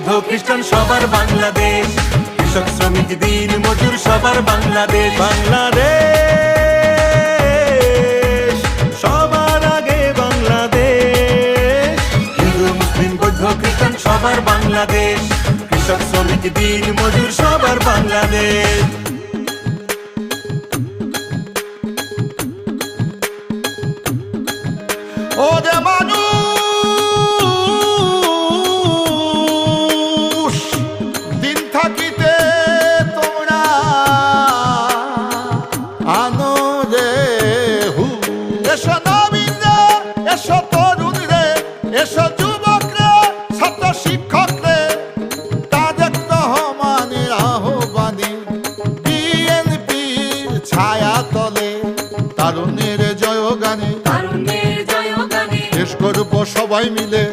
খ্রিস্টান সবার বাংলাদেশ, কৃষক শ্রমিক দিন মজুর সবার বাংলাদেশ। বাংলাদেশ সবার আগে বাংলাদেশ, হিন্দু মুসলিম বৌদ্ধ খ্রিস্টান সবার বাংলাদেশ, কৃষক শ্রমিক দিন মজুর সবার বাংলাদেশ। ও যে মানুষ দিন থাকিতে তোমরা আনো রে হু, এসো নবীন রে, এসো তরুণ রে, এসো যুবক রে, ছাত্র শিক্ষক রে, তাদের রহমানের আহ্বানে বিএনপির ছায়া তলে তারুণের জয়গানে দেশ করব সবাই মিলে।